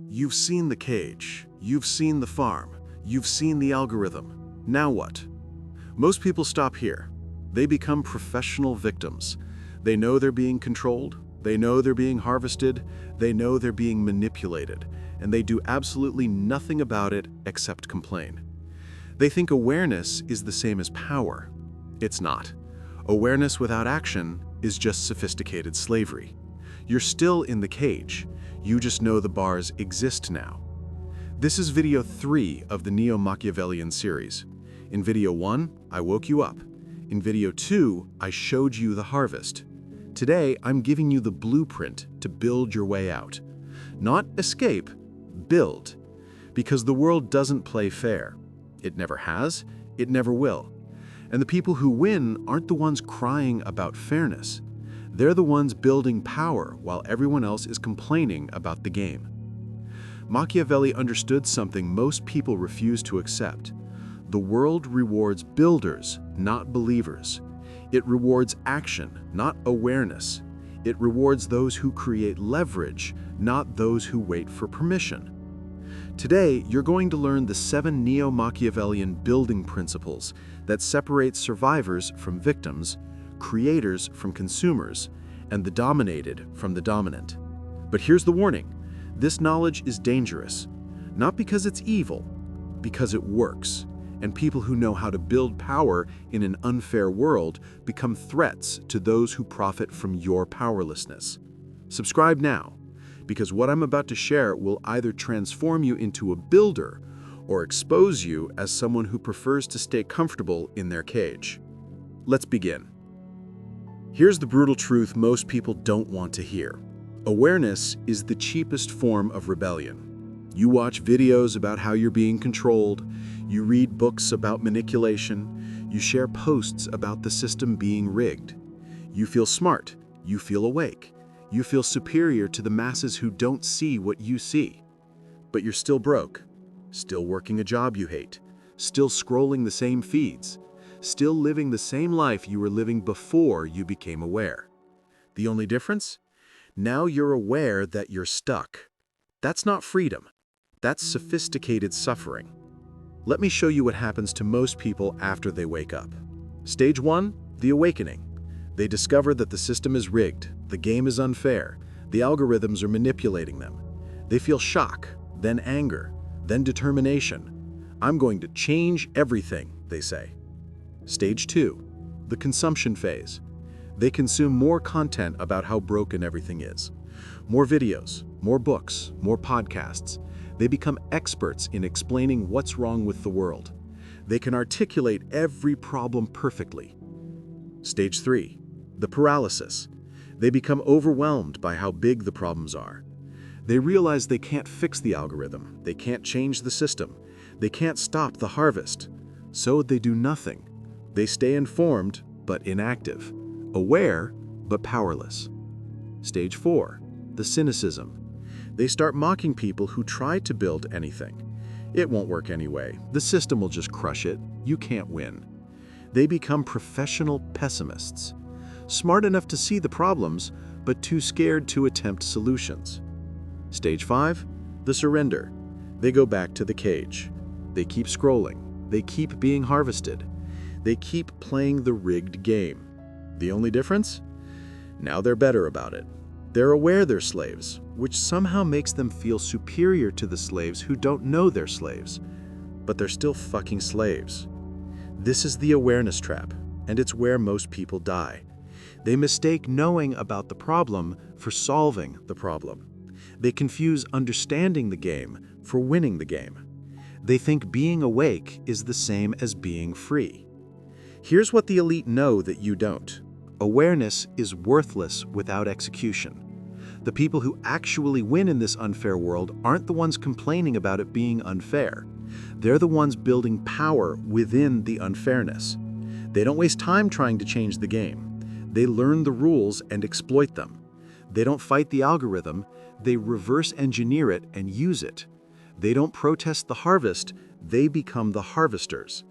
You've seen the cage, you've seen the farm, you've seen the algorithm. Now what? Most people stop here. They become professional victims. They know they're being controlled, they know they're being harvested, they know they're being manipulated, and they do absolutely nothing about it except complain. They think awareness is the same as power. It's not. Awareness without action is just sophisticated slavery. You're still in the cage. You just know the bars exist now. This is video 3 of the Neo-Machiavellian series. In video 1, I woke you up. In video 2, I showed you the harvest. Today, I'm giving you the blueprint to build your way out. Not escape, build. Because the world doesn't play fair. It never has, it never will. And the people who win aren't the ones crying about fairness. They're the ones building power while everyone else is complaining about the game. Machiavelli understood something most people refuse to accept. The world rewards builders, not believers. It rewards action, not awareness. It rewards those who create leverage, not those who wait for permission. Today, you're going to learn the 7 Neo-Machiavellian building principles that separate survivors from victims, creators from consumers, and the dominated from the dominant. But here's the warning. This knowledge is dangerous, not because it's evil, because it works. And people who know how to build power in an unfair world become threats to those who profit from your powerlessness. Subscribe now, because what I'm about to share will either transform you into a builder or expose you as someone who prefers to stay comfortable in their cage. Let's begin. Here's the brutal truth most people don't want to hear. Awareness is the cheapest form of rebellion. You watch videos about how you're being controlled, you read books about manipulation, you share posts about the system being rigged. You feel smart, you feel awake, you feel superior to the masses who don't see what you see. But you're still broke, still working a job you hate, still scrolling the same feeds, still living the same life you were living before you became aware. The only difference? Now you're aware that you're stuck. That's not freedom. That's sophisticated suffering. Let me show you what happens to most people after they wake up. Stage 1, the awakening. They discover that the system is rigged, the game is unfair, the algorithms are manipulating them. They feel shock, then anger, then determination. I'm going to change everything, they say. Stage 2, the consumption phase. They consume more content about how broken everything is. More videos, more books, more podcasts. They become experts in explaining what's wrong with the world. They can articulate every problem perfectly. Stage 3, the paralysis. They become overwhelmed by how big the problems are. They realize they can't fix the algorithm, they can't change the system, they can't stop the harvest. So they do nothing. They stay informed, but inactive. Aware, but powerless. Stage 4, the cynicism. They start mocking people who try to build anything. It won't work anyway. The system will just crush it. You can't win. They become professional pessimists. Smart enough to see the problems, but too scared to attempt solutions. Stage 5, the surrender. They go back to the cage. They keep scrolling. They keep being harvested. They keep playing the rigged game. The only difference? Now they're better about it. They're aware they're slaves, which somehow makes them feel superior to the slaves who don't know they're slaves. But they're still fucking slaves. This is the awareness trap, and it's where most people die. They mistake knowing about the problem for solving the problem. They confuse understanding the game for winning the game. They think being awake is the same as being free. Here's what the elite know that you don't. Awareness is worthless without execution. The people who actually win in this unfair world aren't the ones complaining about it being unfair. They're the ones building power within the unfairness. They don't waste time trying to change the game. They learn the rules and exploit them. They don't fight the algorithm, they reverse engineer it and use it. They don't protest the harvest, they become the harvesters.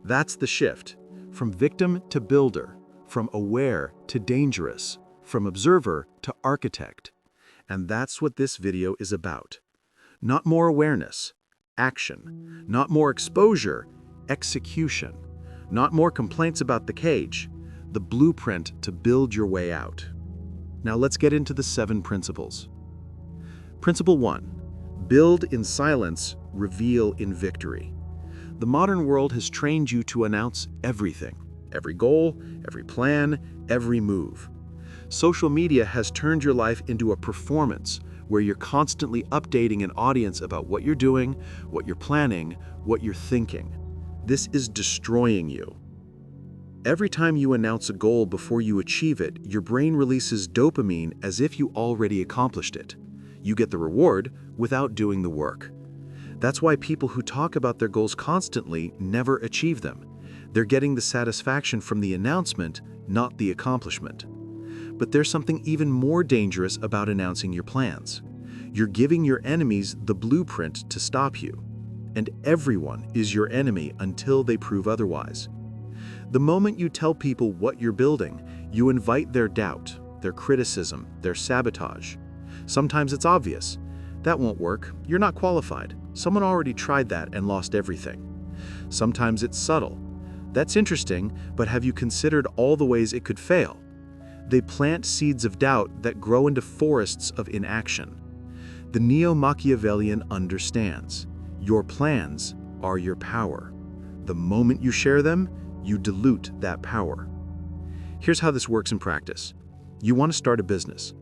That's the shift. From victim to builder, from aware to dangerous, from observer to architect. And that's what this video is about. Not more awareness, action. Not more exposure, execution. Not more complaints about the cage, the blueprint to build your way out. Now let's get into the 7 principles. Principle 1. Build in silence, reveal in victory. The modern world has trained you to announce everything. Every goal, every plan, every move. Social media has turned your life into a performance where you're constantly updating an audience about what you're doing, what you're planning, what you're thinking. This is destroying you. Every time you announce a goal before you achieve it, your brain releases dopamine as if you already accomplished it. You get the reward without doing the work. That's why people who talk about their goals constantly never achieve them. They're getting the satisfaction from the announcement, not the accomplishment. But there's something even more dangerous about announcing your plans. You're giving your enemies the blueprint to stop you. And everyone is your enemy until they prove otherwise. The moment you tell people what you're building, you invite their doubt, their criticism, their sabotage. Sometimes it's obvious. That won't work. You're not qualified. Someone already tried that and lost everything. Sometimes it's subtle. That's interesting, but have you considered all the ways it could fail? They plant seeds of doubt that grow into forests of inaction. The Neo-Machiavellian understands. Your plans are your power. The moment you share them, you dilute that power. Here's how this works in practice. You want to start a business.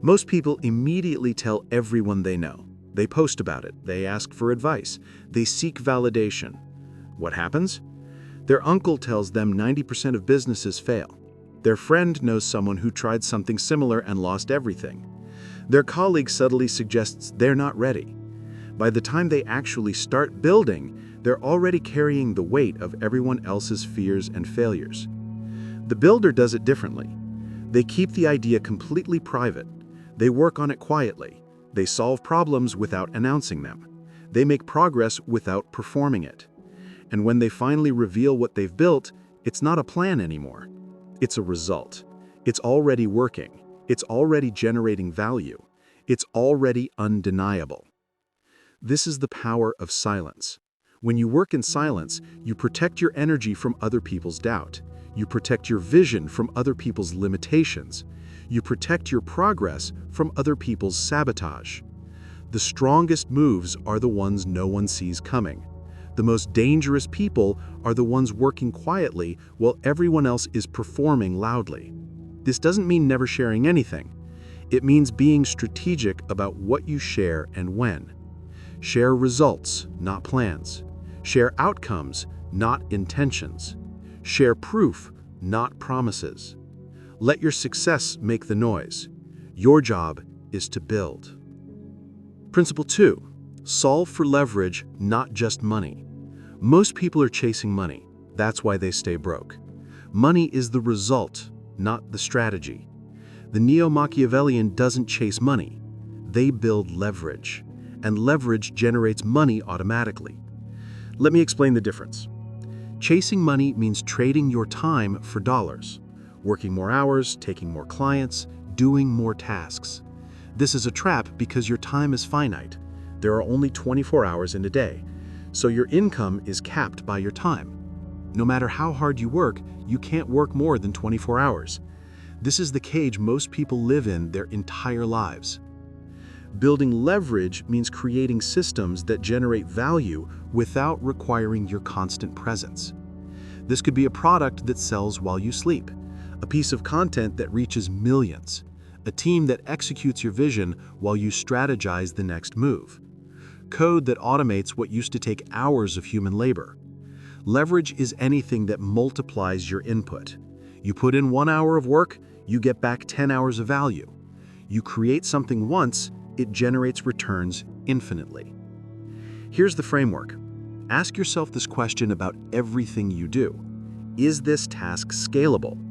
Most people immediately tell everyone they know. They post about it. They ask for advice. They seek validation. What happens? Their uncle tells them 90% of businesses fail. Their friend knows someone who tried something similar and lost everything. Their colleague subtly suggests they're not ready. By the time they actually start building, they're already carrying the weight of everyone else's fears and failures. The builder does it differently. They keep the idea completely private. They work on it quietly. They solve problems without announcing them. They make progress without performing it. And when they finally reveal what they've built, it's not a plan anymore. It's a result. It's already working. It's already generating value. It's already undeniable. This is the power of silence. When you work in silence, you protect your energy from other people's doubt. You protect your vision from other people's limitations. You protect your progress from other people's sabotage. The strongest moves are the ones no one sees coming. The most dangerous people are the ones working quietly while everyone else is performing loudly. This doesn't mean never sharing anything. It means being strategic about what you share and when. Share results, not plans. Share outcomes, not intentions. Share proof, not promises. Let your success make the noise. Your job is to build. Principle 2. Solve for leverage, not just money. Most people are chasing money. That's why they stay broke. Money is the result, not the strategy. The Neo-Machiavellian doesn't chase money. They build leverage. And leverage generates money automatically. Let me explain the difference. Chasing money means trading your time for dollars. Working more hours, taking more clients, doing more tasks. This is a trap because your time is finite. There are only 24 hours in a day, so your income is capped by your time. No matter how hard you work, you can't work more than 24 hours. This is the cage most people live in their entire lives. Building leverage means creating systems that generate value without requiring your constant presence. This could be a product that sells while you sleep, a piece of content that reaches millions, a team that executes your vision while you strategize the next move, code that automates what used to take hours of human labor. Leverage is anything that multiplies your input. You put in 1 hour of work, you get back 10 hours of value. You create something once, it generates returns infinitely. Here's the framework. Ask yourself this question about everything you do. Is this task scalable?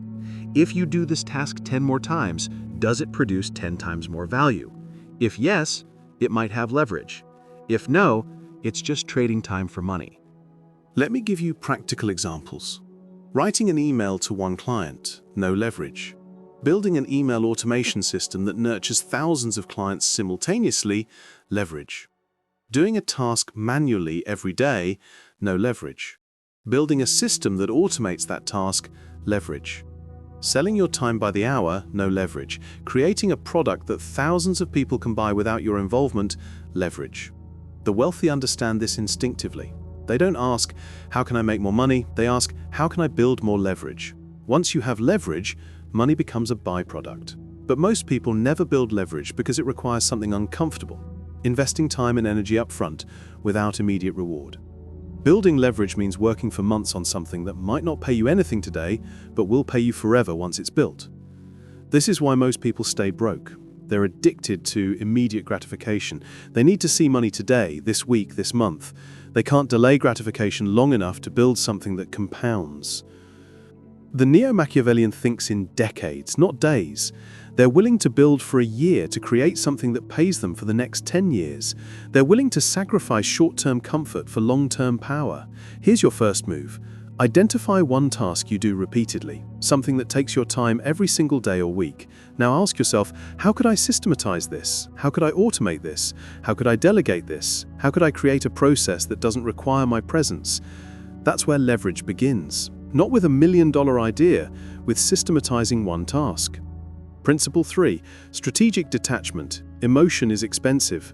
If you do this task 10 more times, does it produce 10 times more value? If yes, it might have leverage. If no, it's just trading time for money. Let me give you practical examples. Writing an email to one client, no leverage. Building an email automation system that nurtures thousands of clients simultaneously, leverage. Doing a task manually every day, no leverage. Building a system that automates that task, leverage. Selling your time by the hour, no leverage. Creating a product that thousands of people can buy without your involvement, leverage. The wealthy understand this instinctively. They don't ask, how can I make more money? They ask, how can I build more leverage? Once you have leverage, money becomes a byproduct. But most people never build leverage because it requires something uncomfortable, investing time and energy up front without immediate reward. Building leverage means working for months on something that might not pay you anything today, but will pay you forever once it's built. This is why most people stay broke. They're addicted to immediate gratification. They need to see money today, this week, this month. They can't delay gratification long enough to build something that compounds. The Neo-Machiavellian thinks in decades, not days. They're willing to build for a year to create something that pays them for the next 10 years. They're willing to sacrifice short-term comfort for long-term power. Here's your first move. Identify one task you do repeatedly, something that takes your time every single day or week. Now ask yourself, how could I systematize this? How could I automate this? How could I delegate this? How could I create a process that doesn't require my presence? That's where leverage begins. Not with $1 million idea, with systematizing one task. Principle 3. Strategic detachment. Emotion is expensive.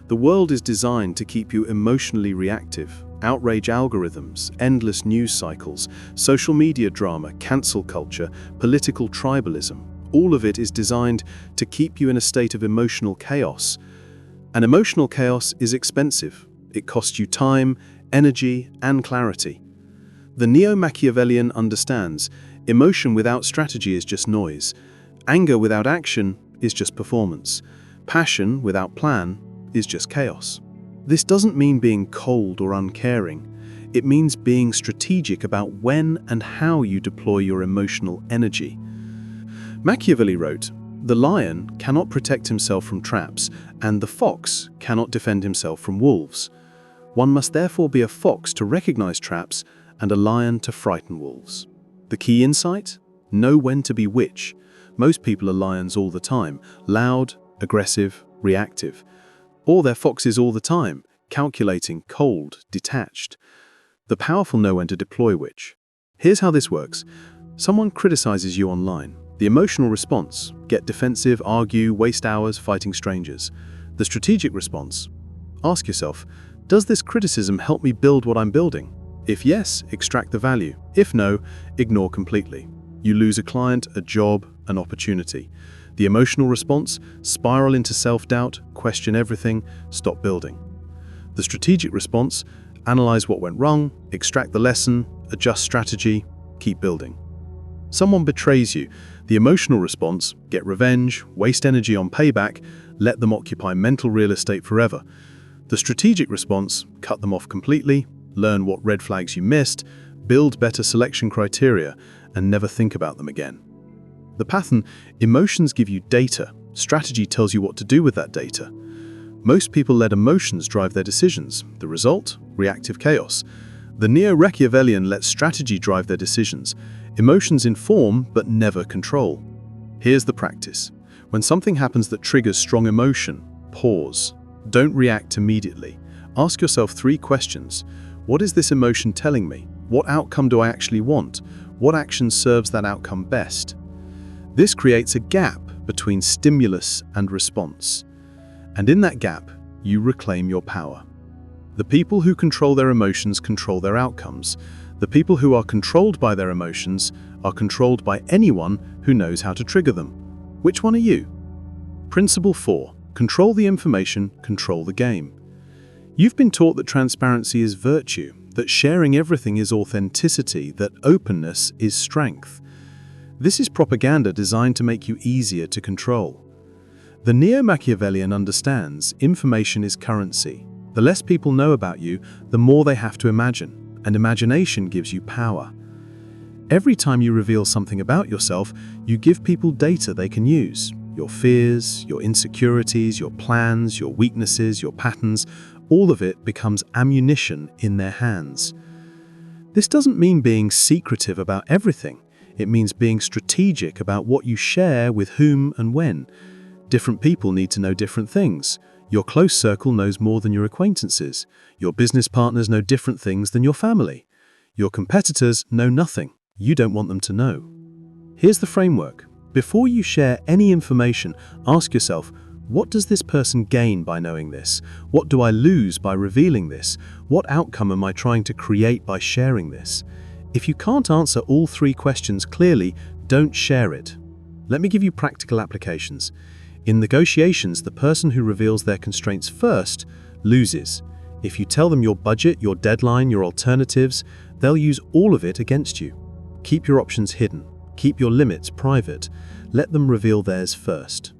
The world is designed to keep you emotionally reactive. Outrage algorithms, endless news cycles, social media drama, cancel culture, political tribalism. All of it is designed to keep you in a state of emotional chaos. And emotional chaos is expensive. It costs you time, energy, and clarity. The Neo-Machiavellian understands emotion without strategy is just noise. Anger without action is just performance. Passion without plan is just chaos. This doesn't mean being cold or uncaring. It means being strategic about when and how you deploy your emotional energy. Machiavelli wrote, "The lion cannot protect himself from traps, and the fox cannot defend himself from wolves. One must therefore be a fox to recognize traps and a lion to frighten wolves." The key insight? Know when to be which. Most people are lions all the time, loud, aggressive, reactive. Or they're foxes all the time, calculating, cold, detached. The powerful know when to deploy which. Here's how this works. Someone criticizes you online. The emotional response: get defensive, argue, waste hours fighting strangers. The strategic response: ask yourself, does this criticism help me build what I'm building? If yes, extract the value. If no, ignore completely. You lose a client, a job, an opportunity. The emotional response: spiral into self-doubt, question everything, stop building. The strategic response: analyze what went wrong, extract the lesson, adjust strategy, keep building. Someone betrays you. The emotional response: get revenge, waste energy on payback, let them occupy mental real estate forever. The strategic response: cut them off completely, learn what red flags you missed, build better selection criteria, and never think about them again. The pattern: emotions give you data, strategy tells you what to do with that data. Most people let emotions drive their decisions. The result? Reactive chaos. The Neo-Machiavellian lets strategy drive their decisions. Emotions inform, but never control. Here's the practice. When something happens that triggers strong emotion, pause. Don't react immediately. Ask yourself 3 questions. What is this emotion telling me? What outcome do I actually want? What action serves that outcome best? This creates a gap between stimulus and response. And in that gap, you reclaim your power. The people who control their emotions control their outcomes. The people who are controlled by their emotions are controlled by anyone who knows how to trigger them. Which one are you? Principle 4. Control the information, control the game. You've been taught that transparency is virtue, that sharing everything is authenticity, that openness is strength. This is propaganda designed to make you easier to control. The Neo-Machiavellian understands information is currency. The less people know about you, the more they have to imagine, and imagination gives you power. Every time you reveal something about yourself, you give people data they can use. Your fears, your insecurities, your plans, your weaknesses, your patterns, all of it becomes ammunition in their hands. This doesn't mean being secretive about everything. It means being strategic about what you share with whom and when. Different people need to know different things. Your close circle knows more than your acquaintances. Your business partners know different things than your family. Your competitors know nothing. You don't want them to know. Here's the framework. Before you share any information, ask yourself, what does this person gain by knowing this? What do I lose by revealing this? What outcome am I trying to create by sharing this? If you can't answer all three questions clearly, don't share it. Let me give you practical applications. In negotiations, the person who reveals their constraints first loses. If you tell them your budget, your deadline, your alternatives, they'll use all of it against you. Keep your options hidden. Keep your limits private. Let them reveal theirs first.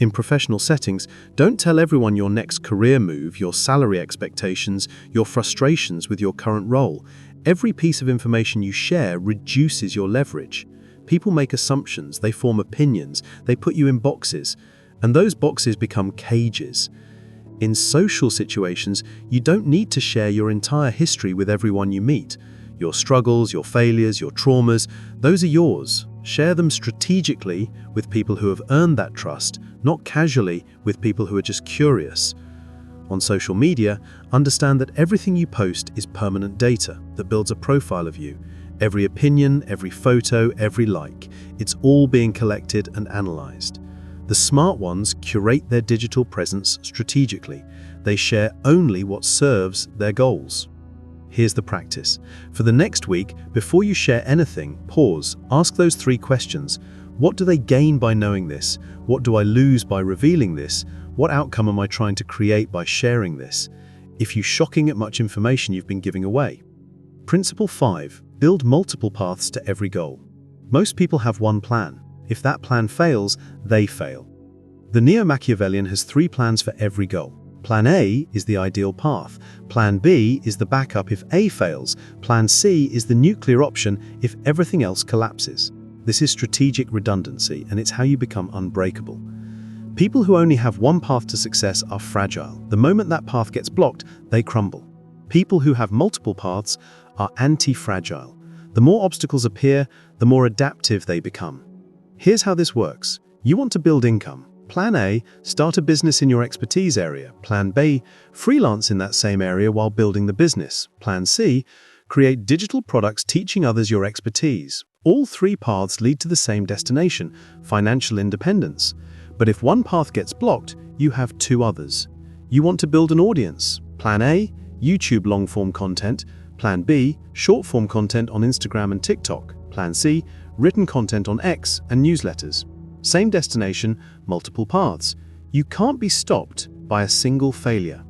In professional settings, don't tell everyone your next career move, your salary expectations, your frustrations with your current role. Every piece of information you share reduces your leverage. People make assumptions, they form opinions, they put you in boxes, and those boxes become cages. In social situations, you don't need to share your entire history with everyone you meet. Your struggles, your failures, your traumas, those are yours. Share them strategically with people who have earned that trust, not casually with people who are just curious. On social media, understand that everything you post is permanent data that builds a profile of you. Every opinion, every photo, every like, it's all being collected and analyzed. The smart ones curate their digital presence strategically. They share only what serves their goals. Here's the practice. For the next week, before you share anything, pause, ask those three questions. What do they gain by knowing this? What do I lose by revealing this? What outcome am I trying to create by sharing this? If you're shocking at much information you've been giving away. Principle 5. Build multiple paths to every goal. Most people have one plan. If that plan fails, they fail. The Neo-Machiavellian has 3 plans for every goal. Plan A is the ideal path. Plan B is the backup if A fails. Plan C is the nuclear option if everything else collapses. This is strategic redundancy, and it's how you become unbreakable. People who only have one path to success are fragile. The moment that path gets blocked, they crumble. People who have multiple paths are anti-fragile. The more obstacles appear, the more adaptive they become. Here's how this works. You want to build income. Plan A, start a business in your expertise area. Plan B, freelance in that same area while building the business. Plan C, create digital products teaching others your expertise. All 3 paths lead to the same destination, financial independence. But if one path gets blocked, you have 2 others. You want to build an audience. Plan A, YouTube long-form content. Plan B, short-form content on Instagram and TikTok. Plan C, written content on X and newsletters. Same destination, multiple paths. You can't be stopped by a single failure.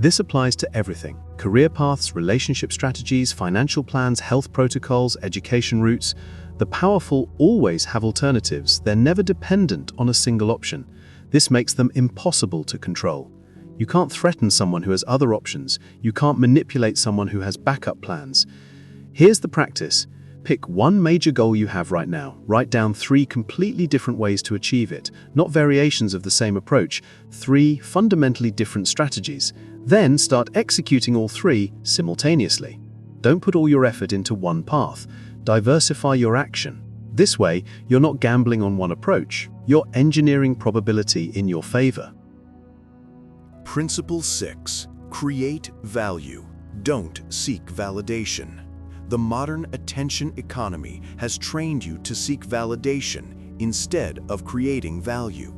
This applies to everything: career paths, relationship strategies, financial plans, health protocols, education routes. The powerful always have alternatives. They're never dependent on a single option. This makes them impossible to control. You can't threaten someone who has other options. You can't manipulate someone who has backup plans. Here's the practice. Pick one major goal you have right now. Write down 3 completely different ways to achieve it, not variations of the same approach, 3 fundamentally different strategies. Then start executing all 3 simultaneously. Don't put all your effort into one path. Diversify your action. This way, you're not gambling on one approach. You're engineering probability in your favor. Principle 6. Create value. Don't seek validation. The modern attention economy has trained you to seek validation instead of creating value.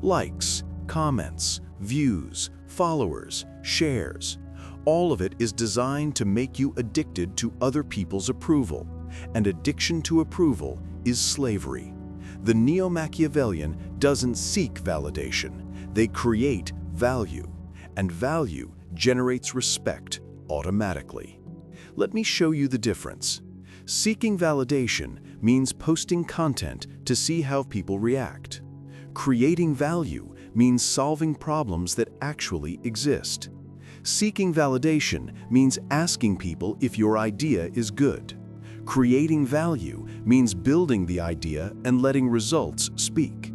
Likes, comments, views, followers, shares. All of it is designed to make you addicted to other people's approval, and addiction to approval is slavery. The Neo-Machiavellian doesn't seek validation. They create value, and value generates respect automatically. Let me show you the difference. Seeking validation means posting content to see how people react. Creating value means solving problems that actually exist. Seeking validation means asking people if your idea is good. Creating value means building the idea and letting results speak.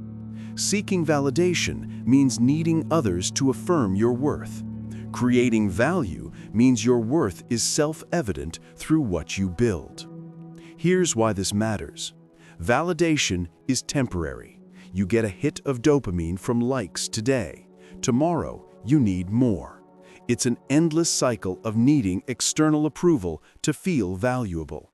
Seeking validation means needing others to affirm your worth. Creating value means your worth is self-evident through what you build. Here's why this matters. Validation is temporary. You get a hit of dopamine from likes today. Tomorrow, you need more. It's an endless cycle of needing external approval to feel valuable.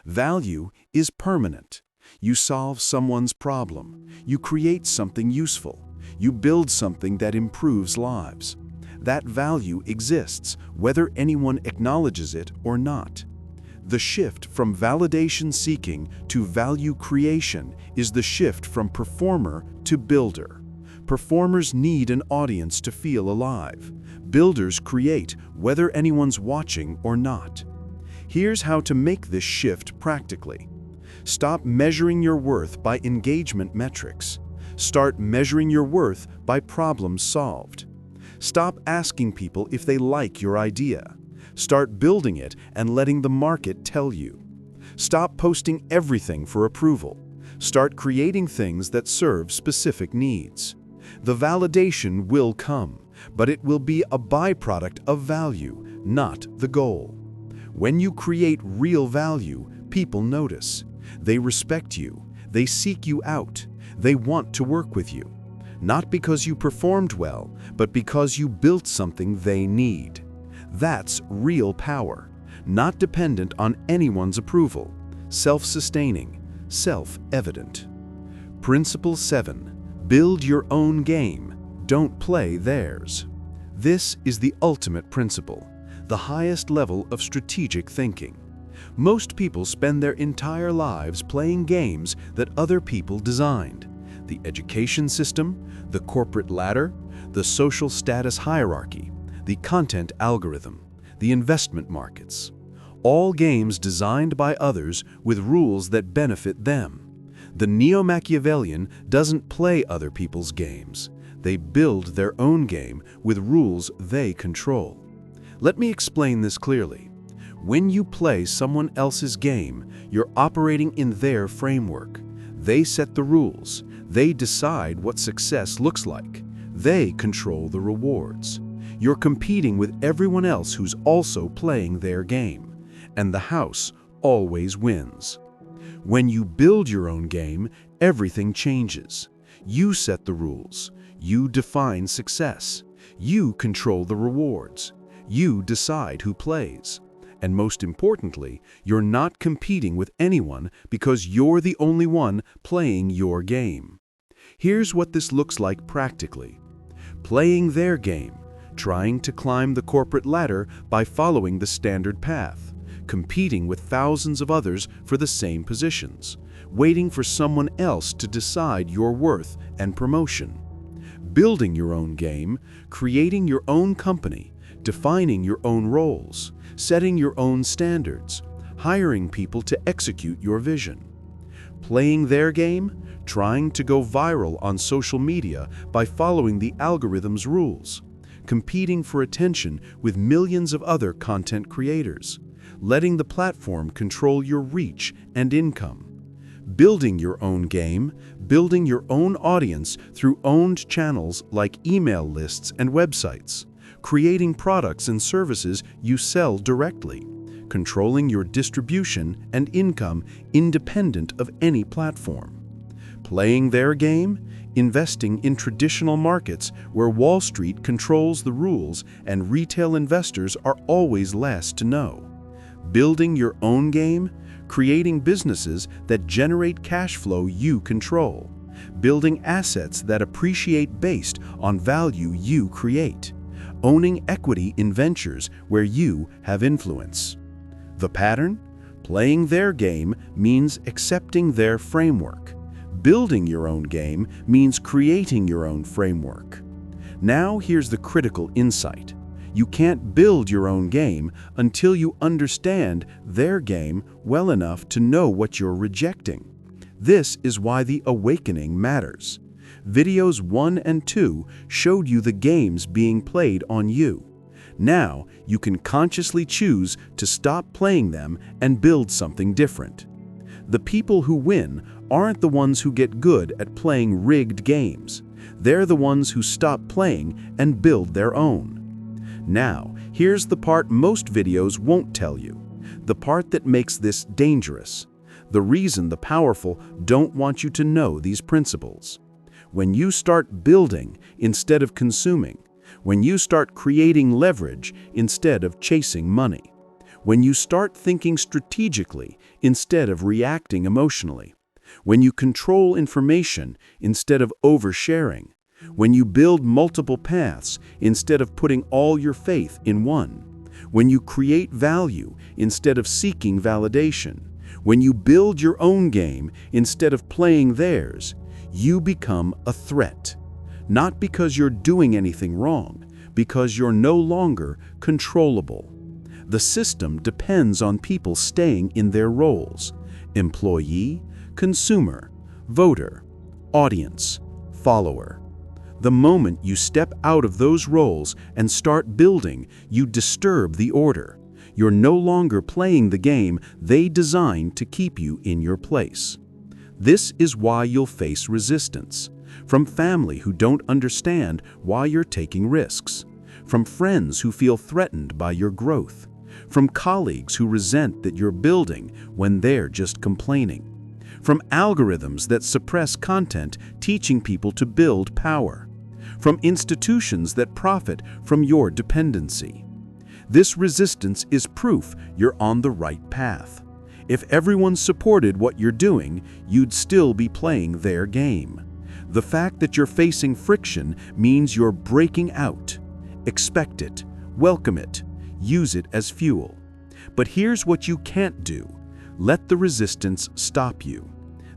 Value is permanent. You solve someone's problem. You create something useful. You build something that improves lives. That value exists whether anyone acknowledges it or not. The shift from validation seeking to value creation is the shift from performer to builder. Performers need an audience to feel alive. Builders create whether anyone's watching or not. Here's how to make this shift practically. Stop measuring your worth by engagement metrics. Start measuring your worth by problems solved. Stop asking people if they like your idea. Start building it and letting the market tell you. Stop posting everything for approval. Start creating things that serve specific needs. The validation will come, but it will be a byproduct of value, not the goal. When you create real value, people notice. They respect you. They seek you out. They want to work with you. Not because you performed well, but because you built something they need. That's real power, not dependent on anyone's approval, self-sustaining, self-evident. Principle 7. Build your own game. Don't play theirs. This is the ultimate principle, the highest level of strategic thinking. Most people spend their entire lives playing games that other people designed. The education system, the corporate ladder, the social status hierarchy, the content algorithm, the investment markets. All games designed by others with rules that benefit them. The Neo-Machiavellian doesn't play other people's games. They build their own game with rules they control. Let me explain this clearly. When you play someone else's game, you're operating in their framework. They set the rules. They decide what success looks like. They control the rewards. You're competing with everyone else who's also playing their game, and the house always wins. When you build your own game, everything changes. You set the rules. You define success. You control the rewards. You decide who plays. And most importantly, you're not competing with anyone because you're the only one playing your game. Here's what this looks like practically. Playing their game, trying to climb the corporate ladder by following the standard path, competing with thousands of others for the same positions, waiting for someone else to decide your worth and promotion. Building your own game, creating your own company, defining your own roles, setting your own standards, hiring people to execute your vision. Playing their game, trying to go viral on social media by following the algorithm's rules, competing for attention with millions of other content creators, letting the platform control your reach and income. Building your own game, building your own audience through owned channels like email lists and websites, creating products and services you sell directly, controlling your distribution and income independent of any platform. Playing their game, investing in traditional markets where Wall Street controls the rules and retail investors are always last to know. Building your own game, creating businesses that generate cash flow you control. Building assets that appreciate based on value you create. Owning equity in ventures where you have influence. The pattern? Playing their game means accepting their framework. Building your own game means creating your own framework. Now here's the critical insight. You can't build your own game until you understand their game well enough to know what you're rejecting. This is why the awakening matters. Videos 1 and 2 showed you the games being played on you. Now you can consciously choose to stop playing them and build something different. The people who win aren't the ones who get good at playing rigged games. They're the ones who stop playing and build their own. Now, here's the part most videos won't tell you. The part that makes this dangerous. The reason the powerful don't want you to know these principles. When you start building instead of consuming. When you start creating leverage instead of chasing money. When you start thinking strategically instead of reacting emotionally. When you control information instead of oversharing. When you build multiple paths instead of putting all your faith in one. When you create value instead of seeking validation. When you build your own game instead of playing theirs, you become a threat. Not because you're doing anything wrong, because you're no longer controllable. The system depends on people staying in their roles: employee, consumer, voter, audience, follower. The moment you step out of those roles and start building, you disturb the order. You're no longer playing the game they designed to keep you in your place. This is why you'll face resistance. From family who don't understand why you're taking risks. From friends who feel threatened by your growth. From colleagues who resent that you're building when they're just complaining. From algorithms that suppress content teaching people to build power. From institutions that profit from your dependency. This resistance is proof you're on the right path. If everyone supported what you're doing, you'd still be playing their game. The fact that you're facing friction means you're breaking out. Expect it, welcome it, use it as fuel. But here's what you can't do. Let the resistance stop you.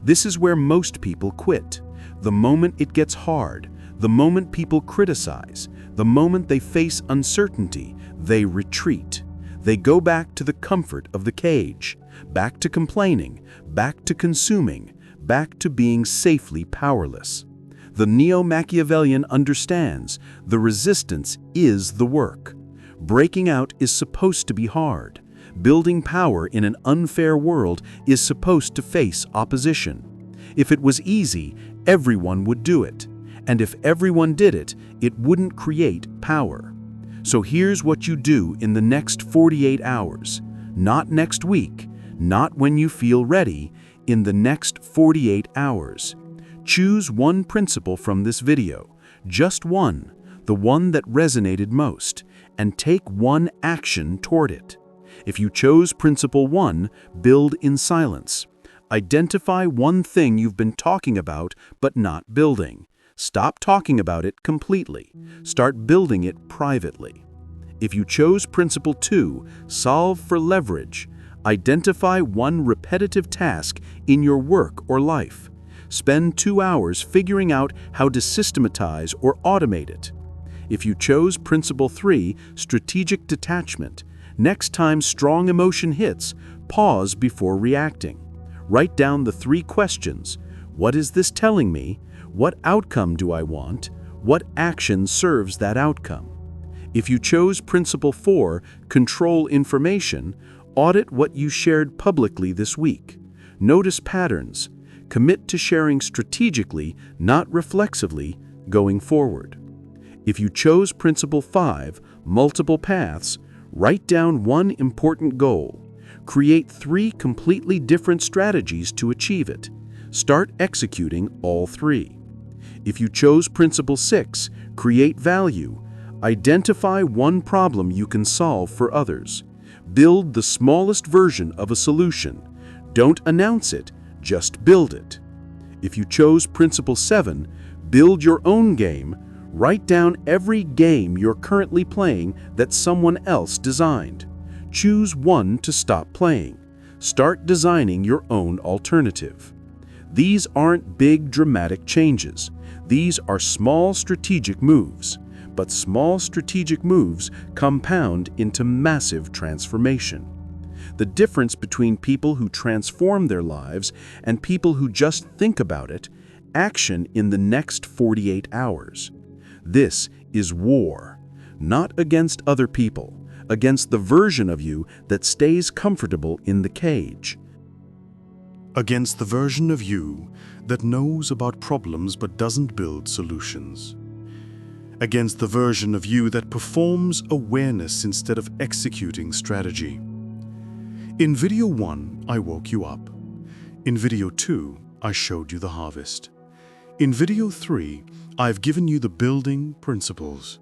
This is where most people quit. The moment it gets hard, the moment people criticize, the moment they face uncertainty, they retreat. They go back to the comfort of the cage, back to complaining, back to consuming, back to being safely powerless. The Neo-Machiavellian understands the resistance is the work. Breaking out is supposed to be hard. Building power in an unfair world is supposed to face opposition. If it was easy, everyone would do it. And if everyone did it, it wouldn't create power. So here's what you do in the next 48 hours. Not next week, not when you feel ready, in the next 48 hours. Choose one principle from this video, just one, the one that resonated most, and take one action toward it. If you chose principle 1, build in silence. Identify one thing you've been talking about but not building. Stop talking about it completely. Start building it privately. If you chose principle 2, solve for leverage. Identify one repetitive task in your work or life. Spend 2 hours figuring out how to systematize or automate it. If you chose principle 3, strategic detachment, next time strong emotion hits, pause before reacting. Write down the 3 questions. What is this telling me? What outcome do I want? What action serves that outcome? If you chose principle 4, control information, audit what you shared publicly this week. Notice patterns. Commit to sharing strategically, not reflexively, going forward. If you chose principle 5, multiple paths, write down one important goal. Create 3 completely different strategies to achieve it. Start executing all 3. If you chose principle 6, create value. Identify one problem you can solve for others. Build the smallest version of a solution. Don't announce it, just build it. If you chose principle 7, build your own game. Write down every game you're currently playing that someone else designed. Choose one to stop playing. Start designing your own alternative. These aren't big dramatic changes. These are small strategic moves. But small strategic moves compound into massive transformation. The difference between people who transform their lives and people who just think about it, action in the next 48 hours. This is war, not against other people, against the version of you that stays comfortable in the cage. Against the version of you that knows about problems but doesn't build solutions. Against the version of you that performs awareness instead of executing strategy. In video 1, I woke you up. In video 2, I showed you the harvest. In video 3, I've given you the building principles.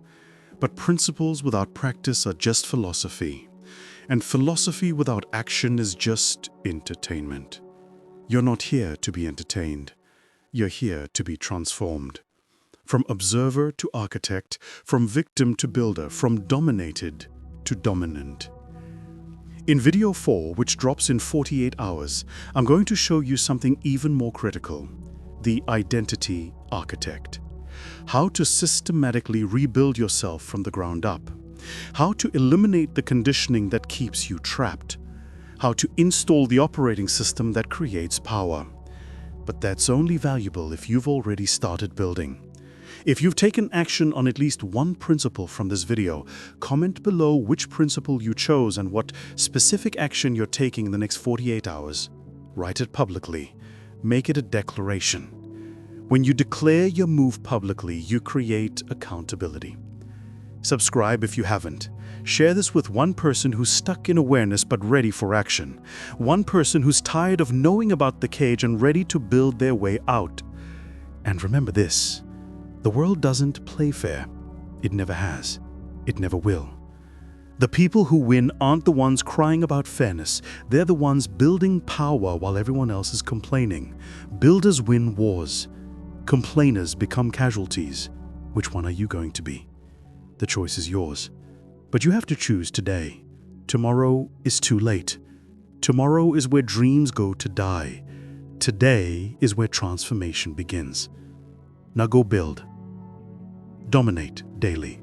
But principles without practice are just philosophy. And philosophy without action is just entertainment. You're not here to be entertained. You're here to be transformed. From observer to architect, from victim to builder, from dominated to dominant. In video 4, which drops in 48 hours, I'm going to show you something even more critical: the identity architect. How to systematically rebuild yourself from the ground up. How to eliminate the conditioning that keeps you trapped. How to install the operating system that creates power. But that's only valuable if you've already started building. If you've taken action on at least one principle from this video, comment below which principle you chose and what specific action you're taking in the next 48 hours. Write it publicly. Make it a declaration. When you declare your move publicly, you create accountability. Subscribe if you haven't. Share this with one person who's stuck in awareness but ready for action. One person who's tired of knowing about the cage and ready to build their way out. And remember this: the world doesn't play fair. It never has. It never will. The people who win aren't the ones crying about fairness. They're the ones building power while everyone else is complaining. Builders win wars. Complainers become casualties. Which one are you going to be? The choice is yours. But you have to choose today. Tomorrow is too late. Tomorrow is where dreams go to die. Today is where transformation begins. Now go build. Dominate daily.